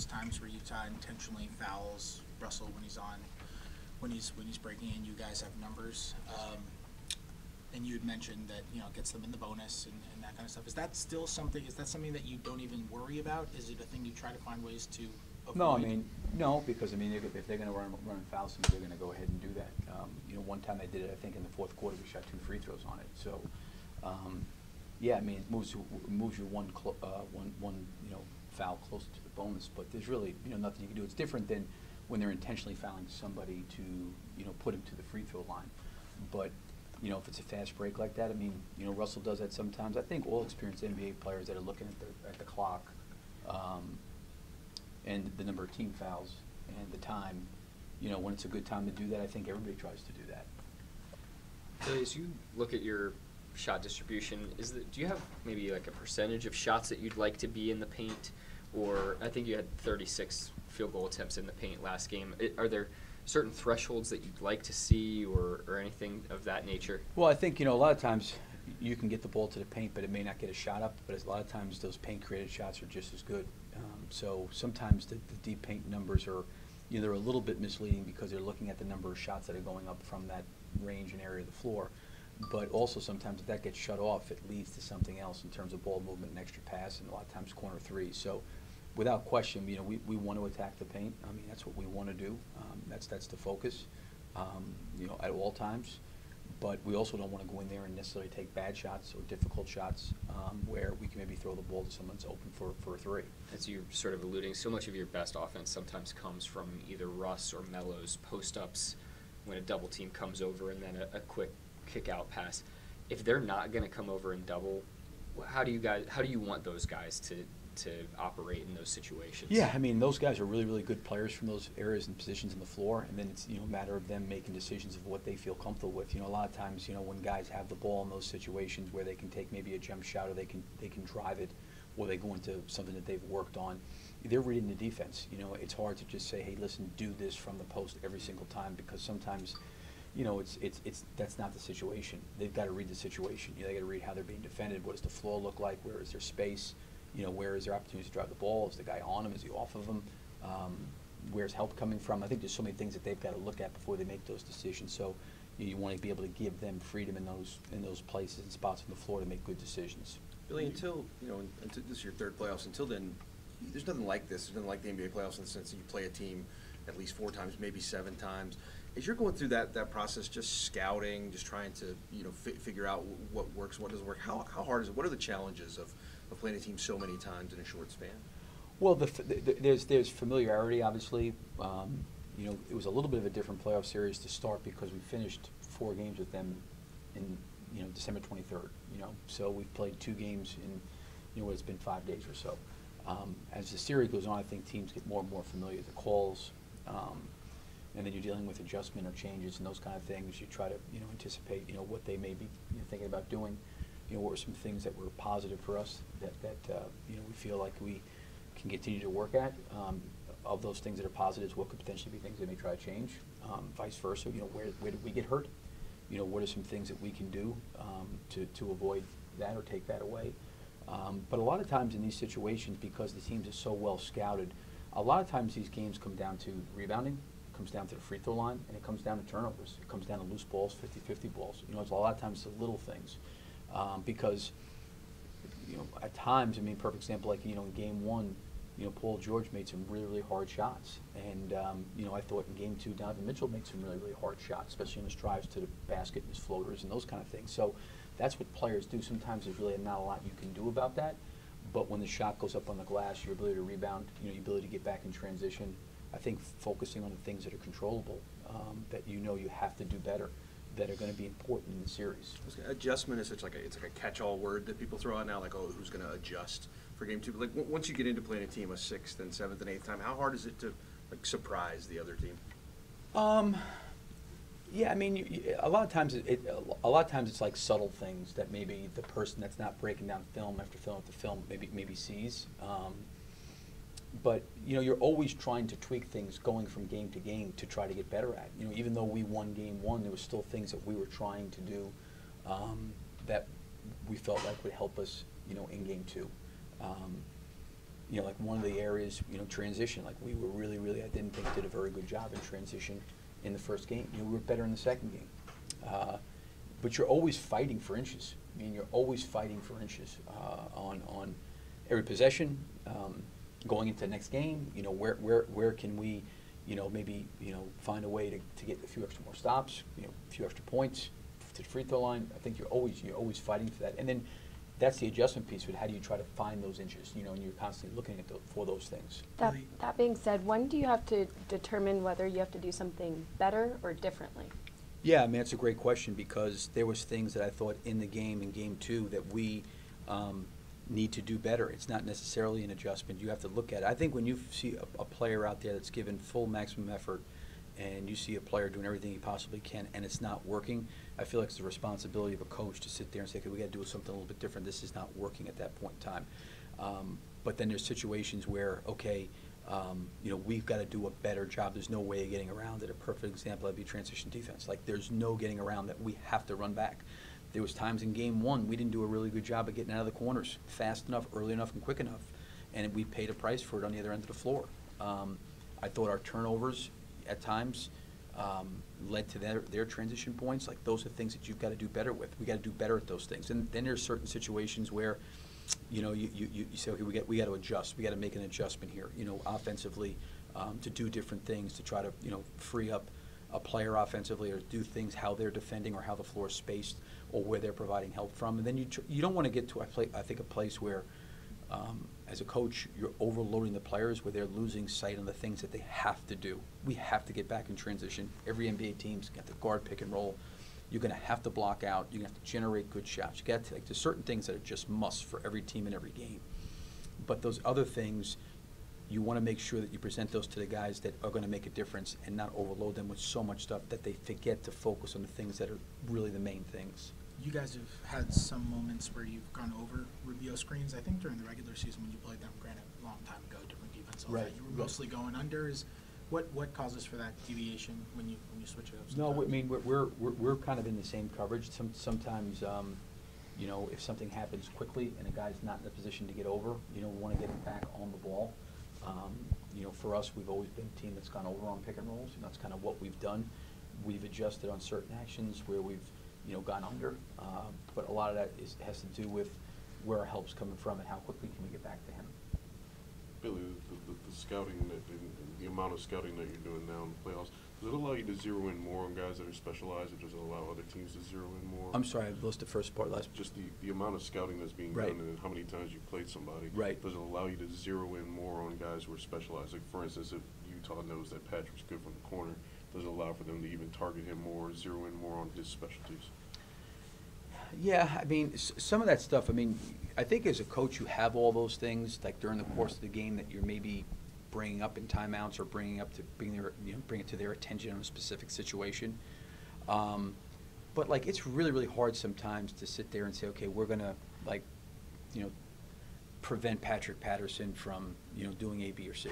times where Utah intentionally fouls Russell when he's breaking in. You guys have numbers, and you had mentioned that it gets them in the bonus and that kind of stuff. Is that still something? Is that something that you don't even worry about? Is it a thing you try to find ways to avoid? No, no, because if they're going to run and foul somebody, they're going to go ahead and do that. One time they did it. I think in the fourth quarter we shot 2 free throws on it. So, yeah, it moves you one foul closer to the bonus. But there's really nothing you can do. It's different than when they're intentionally fouling somebody to put him to the free throw line. But if it's a fast break like that, Russell does that sometimes. I think all experienced NBA players that are looking at the clock and the number of team fouls and the time, when it's a good time to do that, I think everybody tries to do that. So as you look at your shot distribution, do you have maybe like a percentage of shots that you'd like to be in the paint? Or I think you had 36 field goal attempts in the paint last game. Are there certain thresholds that you'd like to see or anything of that nature? Well, I think, a lot of times you can get the ball to the paint, but it may not get a shot up. But a lot of times those paint-created shots are just as good. So sometimes the deep paint numbers are they're a little bit misleading because they're looking at the number of shots that are going up from that range and area of the floor. But also sometimes if that gets shut off, it leads to something else in terms of ball movement and extra pass, and a lot of times corner threes. So without question, we want to attack the paint. That's what we want to do. That's the focus, at all times. But we also don't want to go in there and necessarily take bad shots or difficult shots where we can maybe throw the ball to someone that's open for a three. As you're sort of alluding, so much of your best offense sometimes comes from either Russ or Melo's post-ups when a double team comes over and then a quick kick-out pass. If they're not going to come over and double, how do you want those guys to operate in those situations? Yeah, those guys are really, really good players from those areas and positions in the floor, and then it's a matter of them making decisions of what they feel comfortable with. A lot of times, when guys have the ball in those situations where they can take maybe a jump shot or they can drive it, or they go into something that they've worked on, they're reading the defense. It's hard to just say, hey, listen, do this from the post every single time, because sometimes it's that's not the situation. They've got to read the situation. They got to read how they're being defended. What does the floor look like? Where is their space? Where is their opportunity to drive the ball? Is the guy on him? Is he off of him? Where's help coming from? I think there's so many things that they've got to look at before they make those decisions. So you want to be able to give them freedom in those places and spots on the floor to make good decisions. Billy, until this is your third playoffs, until then, there's nothing like this. There's nothing like the NBA playoffs in the sense that you play a team at least 4 times, maybe 7 times. As you're going through that process, just scouting, just trying to figure out what works, what doesn't work, how hard is it? What are the challenges of playing a team so many times in a short span? Well, there's familiarity, obviously. It was a little bit of a different playoff series to start because we finished 4 games with them in December 23rd. So we've played 2 games in what it's been 5 days or so. As the series goes on, I think teams get more and more familiar with the calls, and then you're dealing with adjustment or changes and those kind of things. You try to anticipate what they may be thinking about doing. What were some things that were positive for us that we feel like we can continue to work at. Of those things that are positives, what could potentially be things they may try to change. Vice versa, where did we get hurt? What are some things that we can do to avoid that or take that away? But a lot of times in these situations, because the teams are so well scouted, a lot of times these games come down to rebounding, it comes down to the free throw line, and it comes down to turnovers. It comes down to loose balls, 50-50 balls. It's a lot of times the little things. Because, at times, perfect example, like, in game 1, Paul George made some really, really hard shots. And, I thought in game 2, Donovan Mitchell made some really, really hard shots, especially in his drives to the basket and his floaters and those kind of things. So that's what players do. Sometimes there's really not a lot you can do about that. But when the shot goes up on the glass, your ability to rebound, your ability to get back in transition, I think focusing on the things that are controllable, that you have to do better, that are going to be important in the series. Adjustment is such it's like a catch-all word that people throw out now, like, oh, who's going to adjust for game 2? But like once you get into playing a team a 6th and 7th and 8th time, how hard is it to surprise the other team? Yeah, a lot of times it's like subtle things that maybe the person that's not breaking down film after film after film maybe sees. But you're always trying to tweak things going from game to game to try to get better at. Even though we won game 1, there was still things that we were trying to do that we felt like would help us, in game 2. you know, like one of the areas, you know, transition, like we were really, I didn't think did a very good job in transition in the first game. You know, we were better in the second game. But you're always fighting for inches. I mean, you're always fighting for inches on every possession, going into the next game. You know, where can we, you know, maybe, you know, find a way to get a few extra more stops, you know, a few extra points to the free throw line. I think you're always fighting for that. And then that's the adjustment piece with how do you try to find those inches, you know, and you're constantly looking at for those things. That being said, when do you have to determine whether you have to do something better or differently? Yeah, I mean, that's a great question because there was things that I thought in the game, in game 2, that we need to do better. It's not necessarily an adjustment. You have to look at it. I think when you see a player out there that's given full maximum effort and you see a player doing everything he possibly can and it's not working, I feel like it's the responsibility of a coach to sit there and say, okay, we got to do something a little bit different. This is not working at that point in time. But then there's situations where, okay, you know, we've got to do a better job. There's no way of getting around it. A perfect example would be transition defense. Like, there's no getting around that. We have to run back. There was times in game 1 we didn't do a really good job of getting out of the corners fast enough, early enough, and quick enough, and we paid a price for it on the other end of the floor. I thought our turnovers at times led to their transition points. Like, those are things that you've got to do better with. We got to do better at those things. And then there's certain situations where, you know, you say, okay, we got to adjust. We got to make an adjustment here, you know, offensively, to do different things to try to, you know, free up a player offensively, or do things how they're defending or how the floor is spaced or where they're providing help from. And then you don't want to get to, I think, a place where, as a coach, you're overloading the players where they're losing sight on the things that they have to do. We have to get back in transition. Every NBA team's got the guard pick and roll. You're going to have to block out. You're going to have to generate good shots. You got to, like, there's certain things that are just musts for every team in every game. But those other things, you want to make sure that you present those to the guys that are going to make a difference and not overload them with so much stuff that they forget to focus on the things that are really the main things. You guys have had some moments where you've gone over Rubio screens. I think during the regular season when you played them, granted, a long time ago, different defense. Right. You were mostly going under. What causes for that deviation when you switch it up? No, sometimes? I mean, we're kind of in the same coverage. Sometimes, you know, if something happens quickly and a guy's not in a position to get over, you know, we want to get him back on the ball. You know, for us, we've always been a team that's gone over on pick and rolls, and that's kind of what we've done. We've adjusted on certain actions where we've, you know, gone under, but a lot of that has to do with where our help's coming from and how quickly can we get back to him. Billy, the scouting and the amount of scouting that you're doing now in the playoffs, does it allow you to zero in more on guys that are specialized, or does it allow other teams to zero in more? I'm sorry, I lost the first part last. Just the amount of scouting that's being Right. done and how many times you've played somebody. Right. Does it allow you to zero in more on guys who are specialized? Like, for instance, if Utah knows that Patrick's good from the corner, does it allow for them to even target him more, zero in more on his specialties? Yeah, I mean, some of that stuff, I mean, I think as a coach you have all those things, like during the course of the game that you're maybe bringing up in timeouts or bringing up to bring it to their attention on a specific situation. But, like, it's really hard sometimes to sit there and say, okay, we're going to, like, you know, prevent Patrick Patterson from, you know, doing A, B, or C,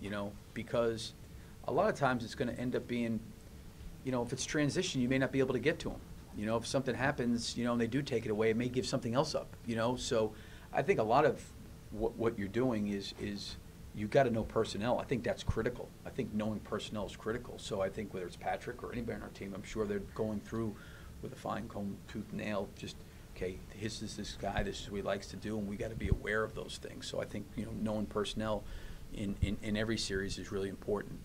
you know, because a lot of times it's going to end up being, you know, if it's transition, you may not be able to get to him. You know, if something happens, you know, and they do take it away, it may give something else up, you know. So I think a lot of what you're doing is you've got to know personnel. I think that's critical. I think knowing personnel is critical. So I think whether it's Patrick or anybody on our team, I'm sure they're going through with a fine comb tooth nail, just, okay, this is this guy, this is what he likes to do, and we got to be aware of those things. So I think, you know, knowing personnel in every series is really important.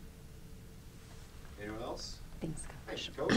Anyone else? Thanks, Coach. Coach,